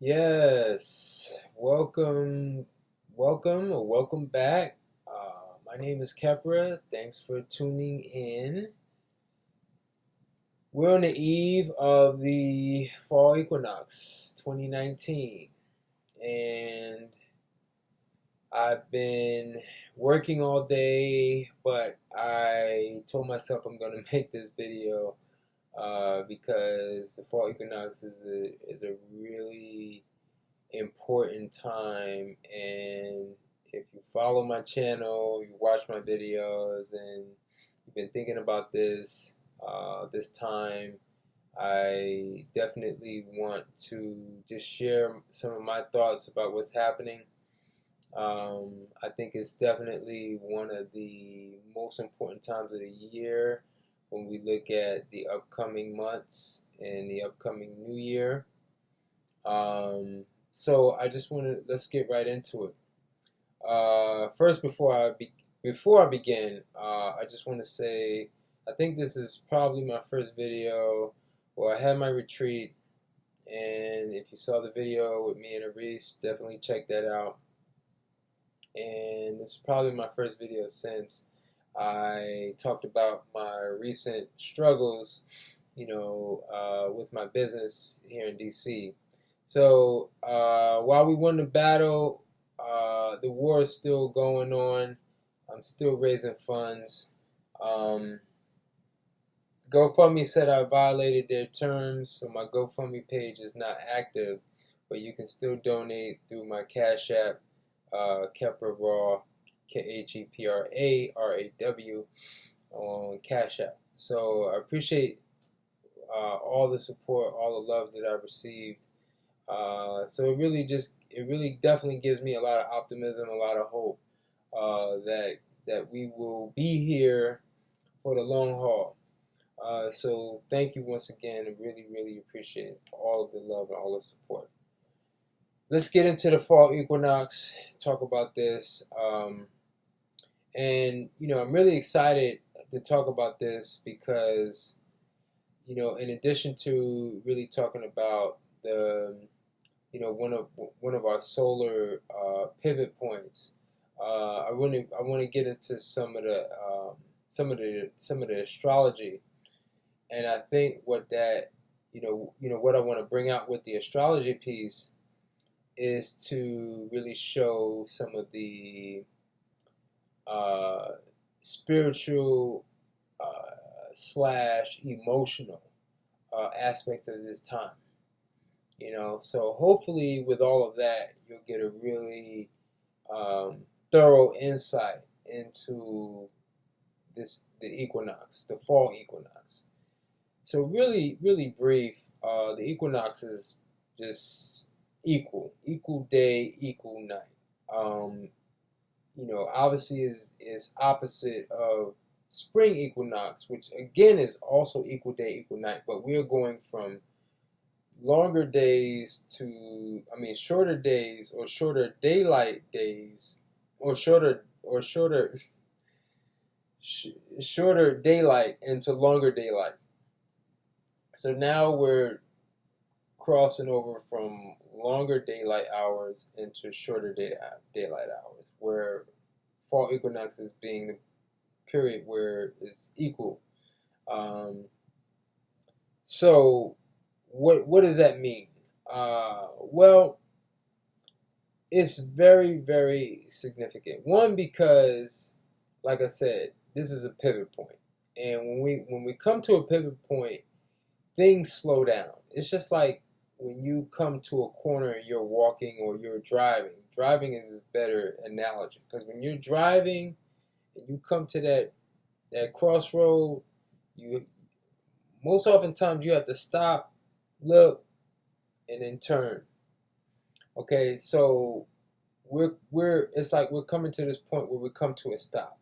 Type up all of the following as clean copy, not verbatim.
Yes, welcome back. My name is Khepra. Thanks for tuning in. We're on the eve of the fall equinox 2019, and I've been working all day, but I told myself I'm going to make this video because the fall equinox is a really important time. And if you follow my channel, you watch my videos, and you've been thinking about this time, I definitely want to just share some of my thoughts about what's happening. I think it's definitely one of the most important times of the year when we look at the upcoming months and the upcoming new year. So I just want to let's get right into it. First, before I begin, I just want to say I think this is probably my first video where I had my retreat, and if you saw the video with me and Aris, definitely check that out. And this is probably my first video since I talked about my recent struggles, with my business here in DC. So while we won the battle, the war is still going on. I'm still raising funds. GoFundMe said I violated their terms, so my GoFundMe page is not active, but you can still donate through my Cash App, Khepra Raw, KhepraRaw on Cash App. So I appreciate all the support, all the love that I've received. So it really definitely gives me a lot of optimism, a lot of hope that we will be here for the long haul. So thank you once again. I really appreciate all of the love and all the support. Let's get into the fall equinox, talk about this. And I'm really excited to talk about this because, in addition to really talking about the one of our solar pivot points. I want to get into some of the astrology, and I think what that what I want to bring out with the astrology piece is to really show some of the spiritual slash emotional aspects of this time. So hopefully with all of that, you'll get a really thorough insight into the equinox, the fall equinox. So really brief, the equinox is just equal day, equal night. Obviously is opposite of spring equinox, which again is also equal day, equal night, but we're going from longer days to, shorter days or shorter daylight days or shorter daylight into longer daylight. So now we're crossing over from longer daylight hours into shorter daylight hours, where fall equinox is being the period where it's equal. So what does that mean? Well, it's very significant. One, because, like I said, this is a pivot point, and when we come to a pivot point, things slow down. It's just like when you come to a corner and you're walking or you're driving. Driving is a better analogy, because when you're driving and you come to that crossroad, you most oftentimes you have to stop, look, and then turn. Okay, so it's like we're coming to this point where we come to a stop.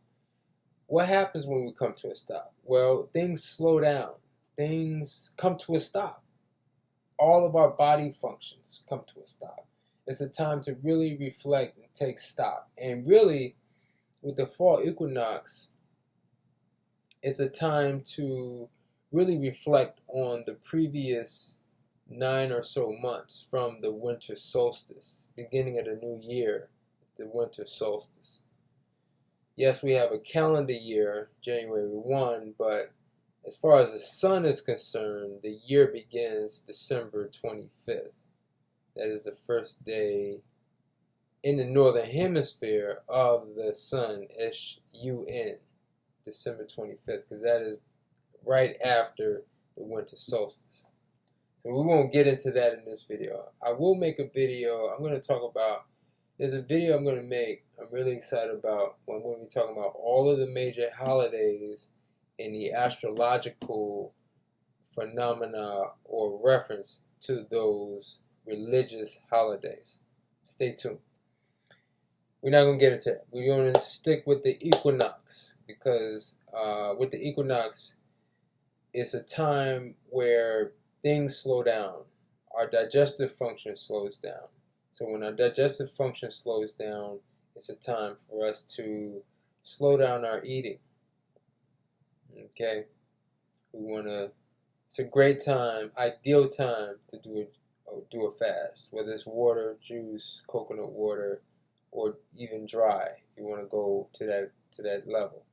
What happens when we come to a stop? Well, things slow down. Things come to a stop. All of our body functions come to a stop. It's a time to really reflect and take stock. And really, with the fall equinox, it's a time to really reflect on the previous 9 or so months from the winter solstice, beginning of the new year, the winter solstice. Yes, we have a calendar year, January 1, but as far as the sun is concerned, the year begins December 25th. That is the first day in the northern hemisphere of the sun, S-U-N, December 25th, because that is right after the winter solstice. So we won't get into that in this video. I will make a video. I'm going to talk about, there's a video I'm going to make, I'm really excited about. I'm going to be talking about all of the major holidays in the astrological phenomena or reference to those religious holidays. Stay tuned. We're not going to get into that. We're going to stick with the equinox, because with the equinox, it's a time where things slow down. Our digestive function slows down. So when our digestive function slows down, it's a time for us to slow down our eating. Okay? It's a great time, ideal time to do a fast, whether it's water, juice, coconut water, or even dry, if you want to go to that level.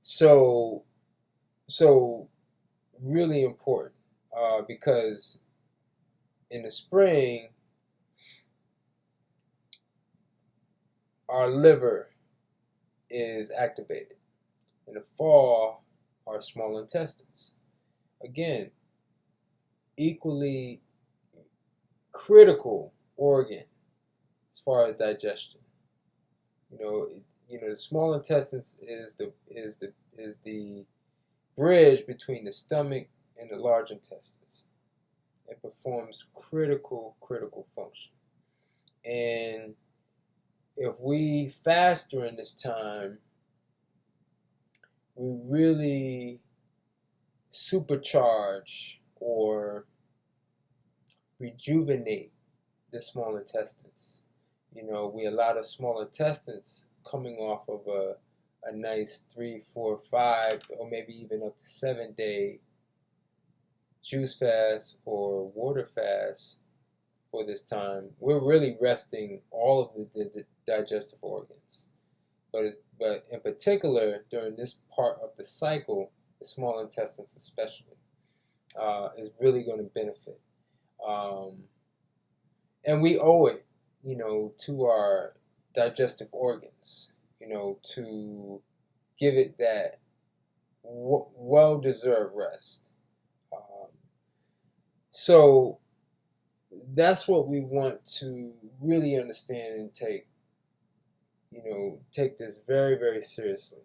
So really important, because in the spring, our liver is activated. In the fall, our small intestines. Again, equally critical organ as far as digestion. The small intestines is the bridge between the stomach and the large intestines. It performs critical function. And if we fast during this time, we really supercharge or rejuvenate the small intestines. We allow the small intestines, coming off of a nice 3, 4, 5, or maybe even up to 7-day juice fast or water fast for this time. We're really resting all of the digestive organs. But in particular, during this part of the cycle, the small intestines especially, is really going to benefit. And we owe it, to our digestive organs, to give it that well-deserved rest. So that's what we want to really understand and take this very, very seriously.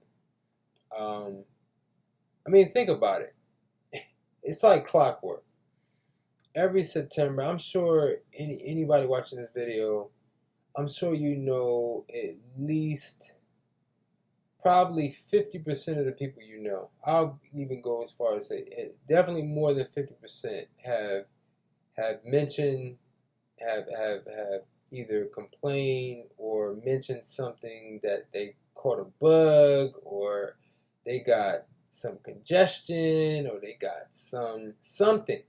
Think about it. It's like clockwork. Every September, I'm sure anybody watching this video, I'm sure at least probably 50% of the people I'll even go as far as say definitely more than 50% have mentioned, have either complained or mentioned something that they caught a bug, or they got some congestion, or they got something.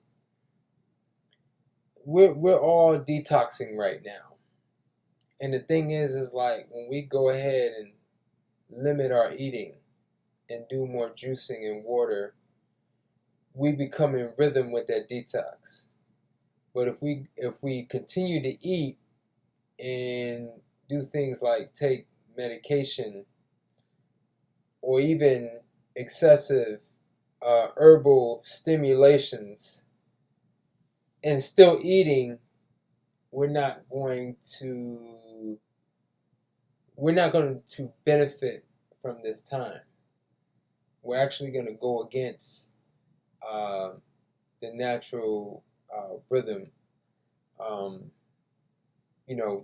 We're all detoxing right now. And the thing is like when we go ahead and limit our eating and do more juicing and water, we become in rhythm with that detox. But if we continue to eat and do things like take medication or even excessive herbal stimulations and still eating, we're not going to benefit from this time. We're actually going to go against the natural rhythm,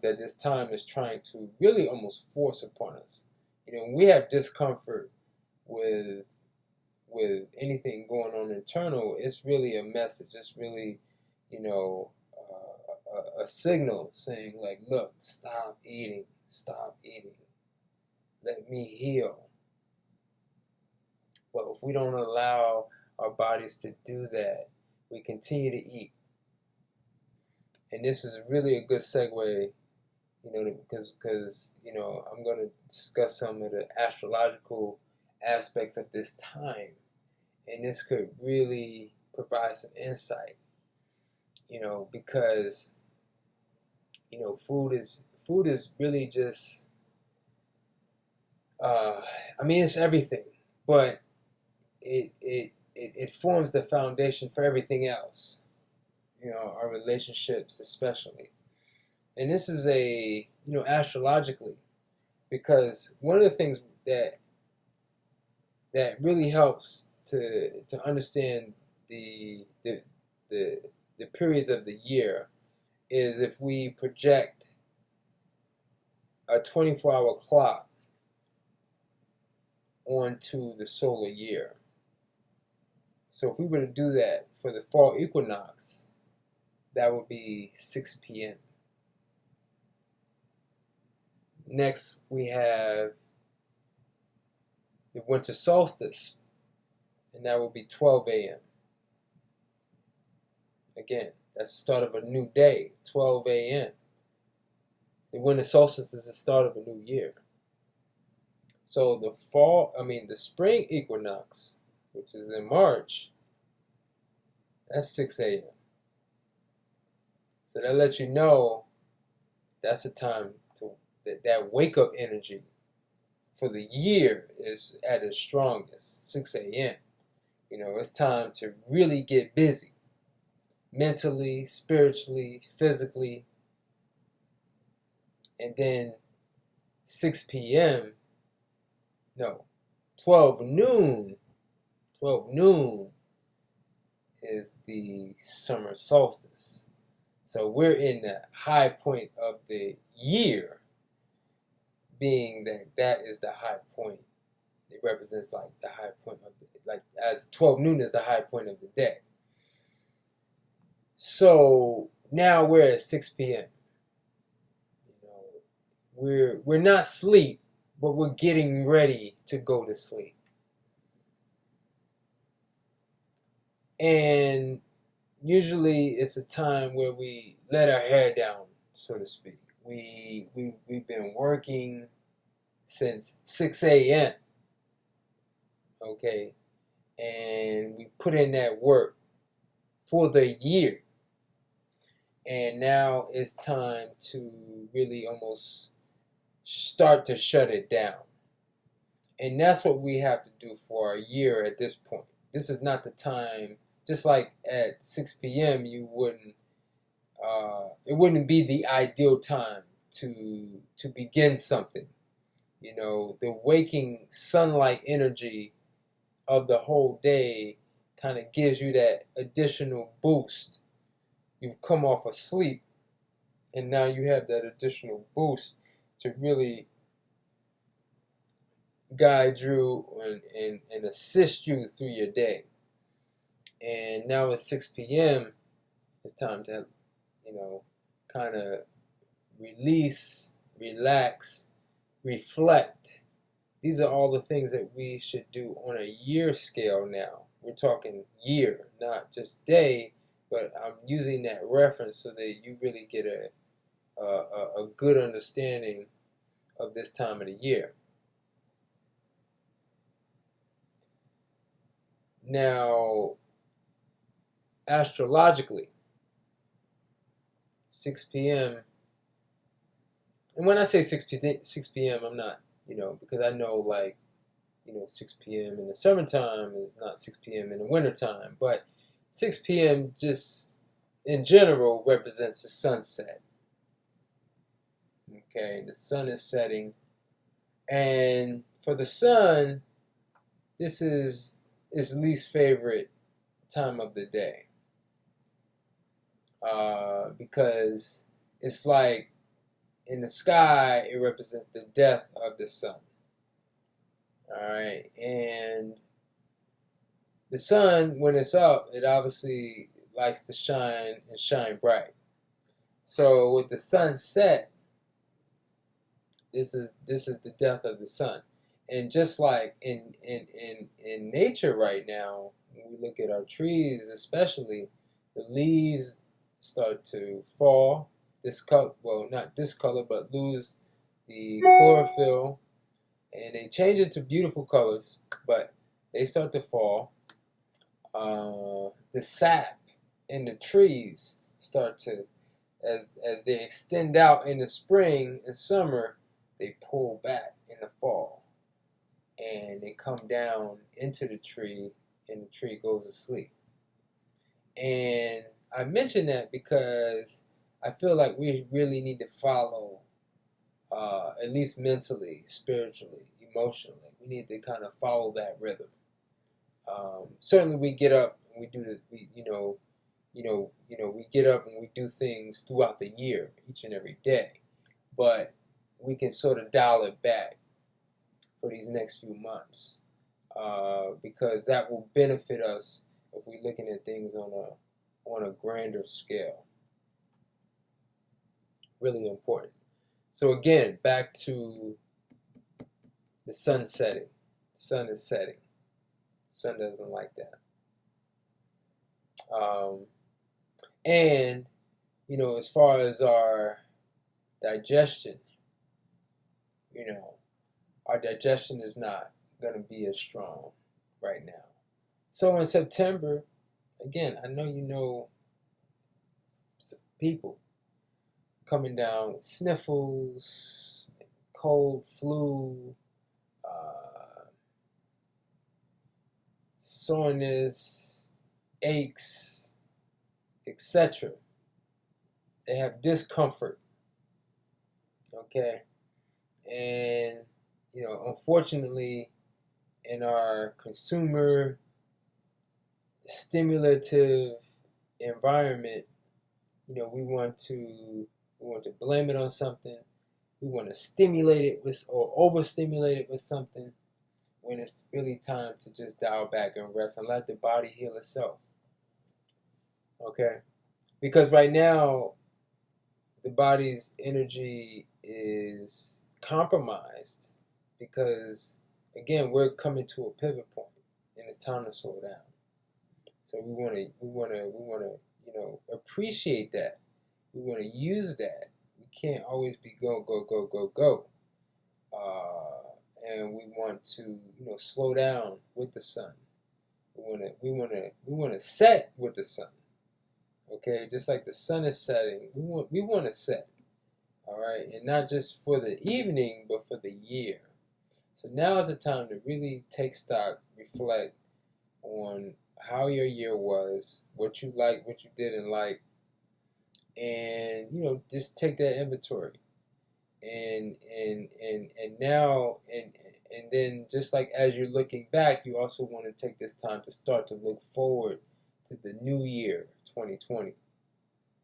that this time is trying to really almost force upon us. When we have discomfort with anything going on internal, it's really a message. It's really, a signal saying like, look, stop eating, let me heal. But if we don't allow our bodies to do that, we continue to eat. And this is really a good segue, because I'm going to discuss some of the astrological aspects of this time, and this could really provide some insight, because food is really just it's everything, but it forms the foundation for everything else, our relationships especially. And this is astrologically, because one of the things that really helps to understand the periods of the year is if we project a 24-hour clock onto the solar year. So if we were to do that for the fall equinox, that would be 6 p.m. Next, we have the winter solstice, and that will be 12 a.m. Again, that's the start of a new day, 12 a.m. The winter solstice is the start of a new year. So the spring equinox, which is in March, that's 6 a.m. So that lets you know that's the time that wake up energy for the year is at its strongest, 6 a.m. It's time to really get busy, mentally, spiritually, physically. And then 6 p.m., no, 12 noon is the summer solstice. So we're in the high point of the year, being that is the high point. It represents like the high point of as 12 noon is the high point of the day. So now we're at 6 p.m. We're not asleep, but we're getting ready to go to sleep. And usually it's a time where we let our hair down, so to speak. We've been working since 6 a.m. Okay, and we put in that work for the year, and now it's time to really almost start to shut it down. And that's what we have to do for our year at this point. This is not the time, just like at 6 p.m. it wouldn't be the ideal time to begin something. The waking sunlight energy of the whole day kind of gives you that additional boost. You've come off of sleep, and now you have that additional boost to really guide you and assist you through your day. And now at 6 p.m., it's time to, kind of release, relax, reflect. These are all the things that we should do on a year scale now. We're talking year, not just day, but I'm using that reference so that you really get a good understanding of this time of the year. Now, astrologically, 6 p.m., and when I say 6 p.m., I'm not, because I know 6 p.m. in the summertime is not 6 p.m. in the wintertime, but 6 p.m. just in general represents the sunset. Okay, the sun is setting, and for the sun, this is its least favorite time of the day, because it's like in the sky it represents the death of the sun. All right, and the sun, when it's up, it obviously likes to shine and shine bright. So with the sunset, this is the death of the sun. And just like in nature right now, when we look at our trees especially, the leaves start to fall, discolor, well, not discolor, but lose the chlorophyll, and they change it to beautiful colors, but they start to fall. The sap in the trees start to, as they extend out in the spring and summer, they pull back in the fall, and they come down into the tree, and the tree goes to sleep. And I mention that because I feel like we really need to follow, at least mentally, spiritually, emotionally, we need to kind of follow that rhythm. Certainly, we get up and we do the, we get up and we do things throughout the year, each and every day. But we can sort of dial it back for these next few months, because that will benefit us if we're looking at things on a grander scale. Really important. So again, back to the sun setting. Sun is setting. Sun doesn't like that. And as far as our digestion, our digestion is not going to be as strong right now. So in September, again, I know some people coming down with sniffles, cold, flu, soreness, aches, etc. They have discomfort, okay? And, unfortunately, in our consumer stimulative environment, we want to blame it on something. We want to stimulate it with, or overstimulate it with something, when it's really time to just dial back and rest and let the body heal itself. Okay? Because right now, the body's energy is compromised because, again, we're coming to a pivot point and it's time to slow down. So we want to appreciate that. We want to use that. We can't always be go, go, go, go, go. And we want to, slow down with the sun. We want to set with the sun. Okay, just like the sun is setting, we want to set. All right, and not just for the evening, but for the year. So now is the time to really take stock, reflect on how your year was, what you liked, what you didn't like, and just take that inventory. And now and then, just like as you're looking back, you also want to take this time to start to look forward to the new year, 2020.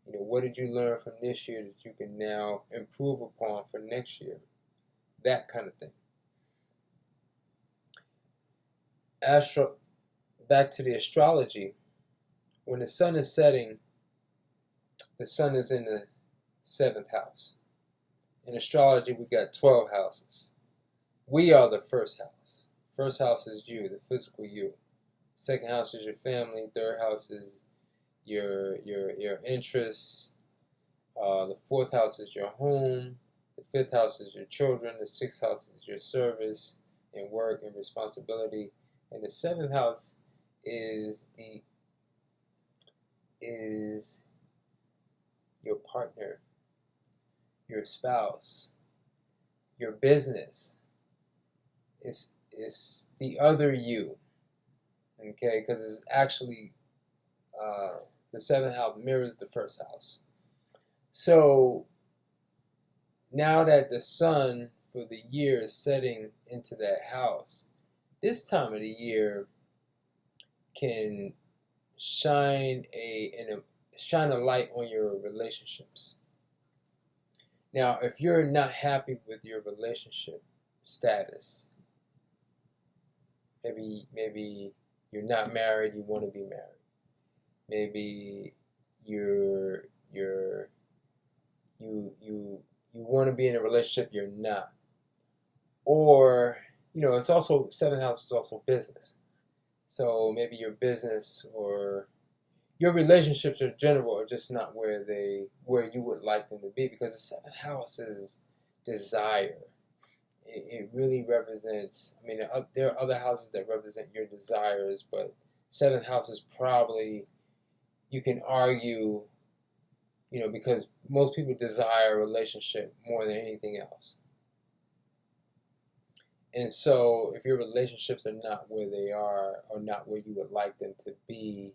What did you learn from this year that you can now improve upon for next year? That kind of thing. Back to the astrology. When the sun is setting, the sun is in the 7th house. In astrology, we got 12 houses. We are the first house. First house is you, the physical you. Second house is your family. Third house is your interests. The 4th house is your home. The 5th house is your children. The 6th house is your service and work and responsibility. And the 7th house is your partner, your spouse, your business. It's the other you. Okay, because it's actually the 7th house mirrors the 1st house. So now that the sun for the year is setting into that house, this time of the year can shine a light on your relationships. Now, if you're not happy with your relationship status, maybe you're not married, you want to be married. Maybe you want to be in a relationship, you're not. Or, it's also, 7th house is also business. So maybe your business or your relationships in general are just not where you would like them to be, because the seventh house is desire. It really represents. I mean, there are other houses that represent your desires, but seventh house is probably, you can argue, because most people desire a relationship more than anything else. And so, if your relationships are not where they are, or not where you would like them to be,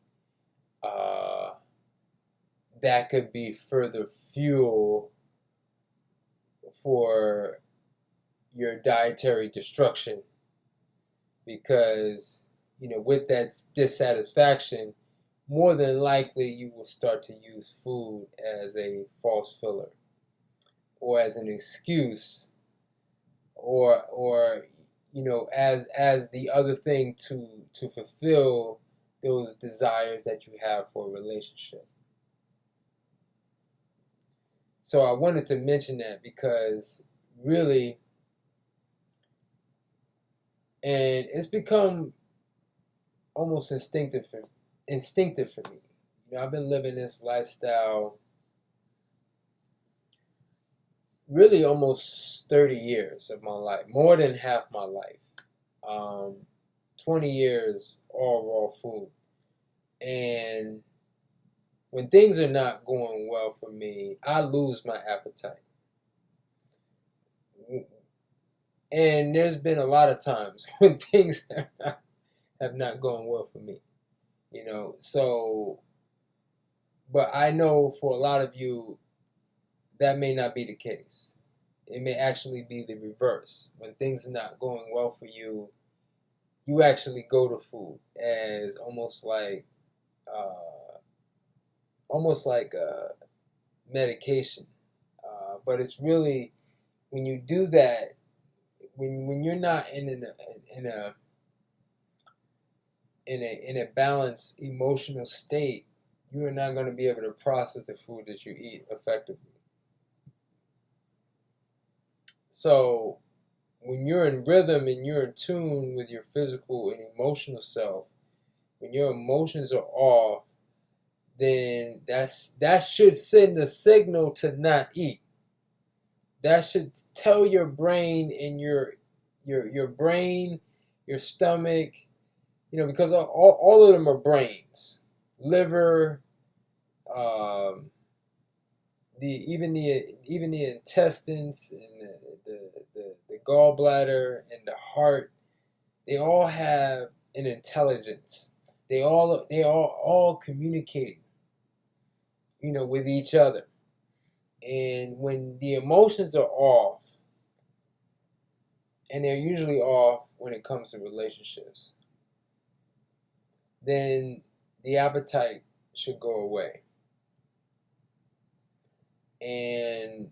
that could be further fuel for your dietary destruction, because with that dissatisfaction, more than likely you will start to use food as a false filler, or as an excuse, or as the other thing to fulfill those desires that you have for a relationship. So I wanted to mention that, because really, and it's become almost instinctive for me. I've been living this lifestyle really almost 30 years of my life, more than half my life. 20 years all raw food. And when things are not going well for me, I lose my appetite. And there's been a lot of times when things have not gone well for me. So, but I know for a lot of you, that may not be the case. It may actually be the reverse. When things are not going well for you, you actually go to food as almost like medication. But it's really, when you do that, when you're not in a balanced emotional state, you are not going to be able to process the food that you eat effectively. So when you're in rhythm and you're in tune with your physical and emotional self, when your emotions are off, then that should send a signal to not eat. That should tell your brain and your brain, your stomach, because all of them are brains, liver, even the intestines, and the gallbladder and the heart. They all have an intelligence. They all communicating, with each other. And when the emotions are off, and they're usually off when it comes to relationships, then the appetite should go away. And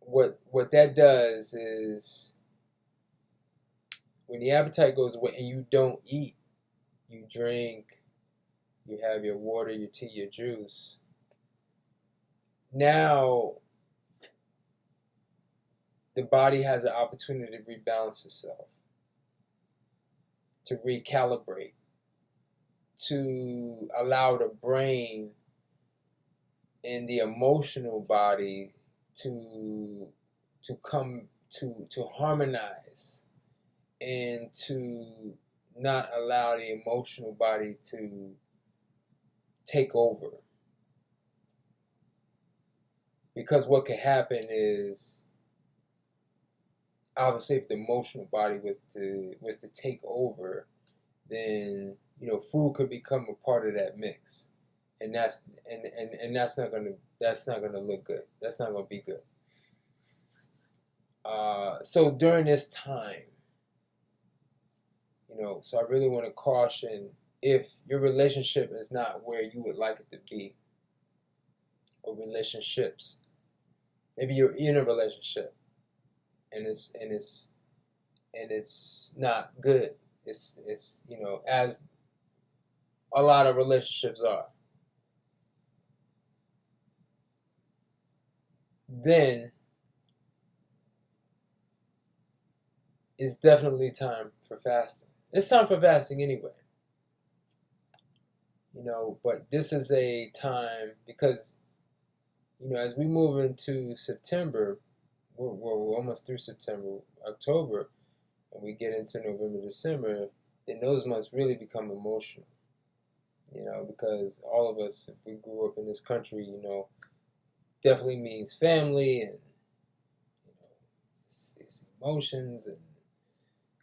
what that does is, when the appetite goes away and you don't eat, you drink, you have your water, your tea, your juice, now the body has an opportunity to rebalance itself, to recalibrate, to allow the brain and the emotional body to come to harmonize, and to not allow the emotional body to take over. Because what could happen is, obviously, if the emotional body was to take over, then food could become a part of that mix, and that's not gonna look good. That's not gonna be good. So during this time, so I really want to caution, if your relationship is not where you would like it to be, or relationships, maybe you're in a relationship and it's not good. It's as a lot of relationships are. Then it's definitely time for fasting. It's time for fasting anyway. you know, but this is a time because, you know, as we move into September, we're almost through September, October, and we get into November, December, then those months really become emotional, you know, because all of us, if we grew up in this country, you know, definitely means family and, you know, it's emotions and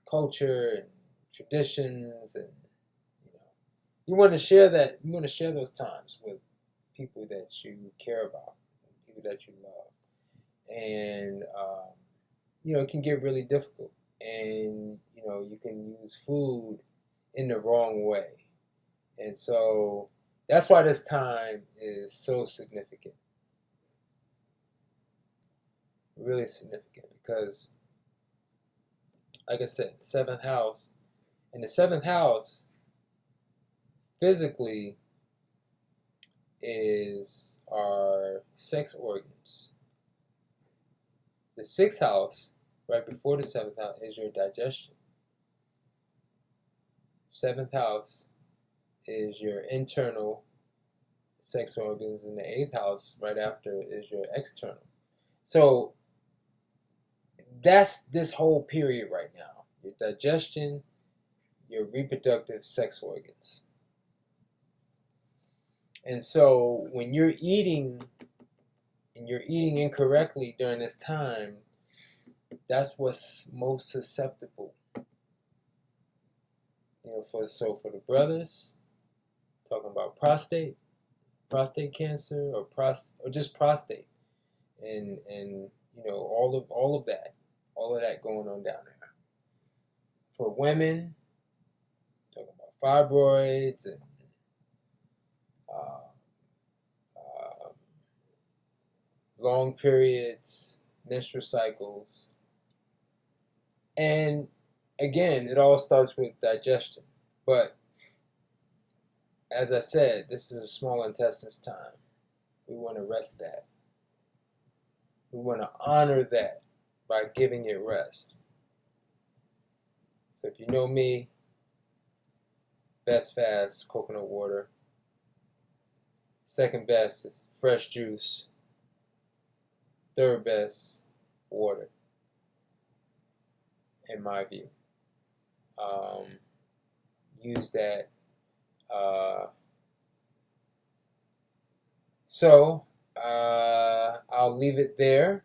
culture and traditions, and you know, you want to share that, you want to share those times with people that you care about, people that you love, and you know, it can get really difficult, and you know, you can use food in the wrong way, and so that's why this time is so significant, really significant, because like I said, seventh house, and the seventh house physically is our sex organs. The sixth house, right before the seventh house, is your digestion. Seventh house is your internal sex organs, and the eighth house, right after, is your external. So that's this whole period right now. Your digestion, your reproductive sex organs. And so when you're eating and you're eating incorrectly during this time, that's what's most susceptible. You know, for the brothers, talking about prostate cancer, or just prostate, and you know, all of that going on down there. For women, talking about fibroids and uh, uh, long periods, menstrual cycles, and again, it all starts with digestion. But as I said, this is a small intestine's time. We want to rest that. We want to honor that by giving it rest. So if you know me, best fast, coconut water. Second best is fresh juice. Third best, water, in my view. Use that. So I'll leave it there.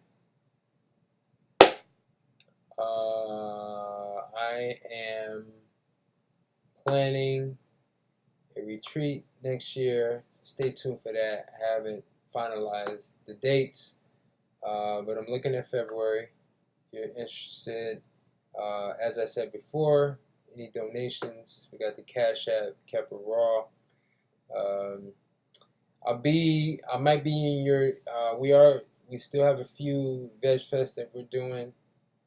I am planning a retreat next year, so stay tuned for that. I haven't finalized the dates, but I'm looking at February. If you're interested, as I said before, any donations, we got the Cash App, Khepra Raw. I might be in your, we still have a few Veg Fest that we're doing.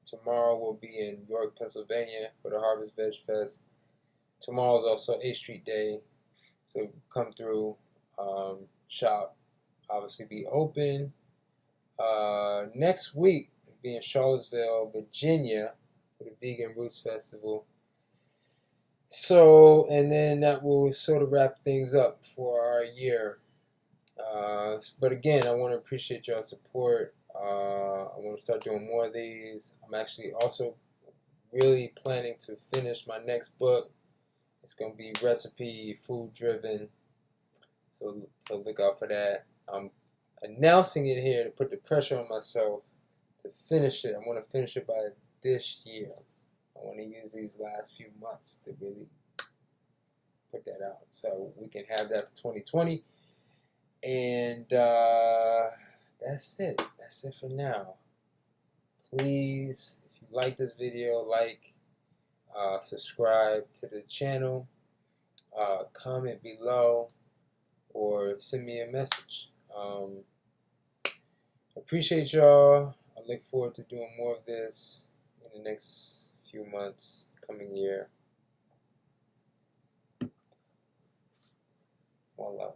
Tomorrow we'll be in York, Pennsylvania for the Harvest Veg Fest. Tomorrow is also 8th Street Day, so come through, shop, obviously be open. Next week we'll be in Charlottesville, Virginia for the Vegan Roots Festival. So, and then that will sort of wrap things up for our year. But again, I want to appreciate y'all's support. I want to start doing more of these. I'm actually also really planning to finish my next book. It's going to be recipe, food driven. So look out for that. I'm announcing it here to put the pressure on myself to finish it. I want to finish it by this year. I want to use these last few months to really put that out, so we can have that for 2020. And that's it. That's it for now. Please, if you like this video, subscribe to the channel, comment below, or send me a message. Appreciate y'all. I look forward to doing more of this in the next few months, coming year. One love.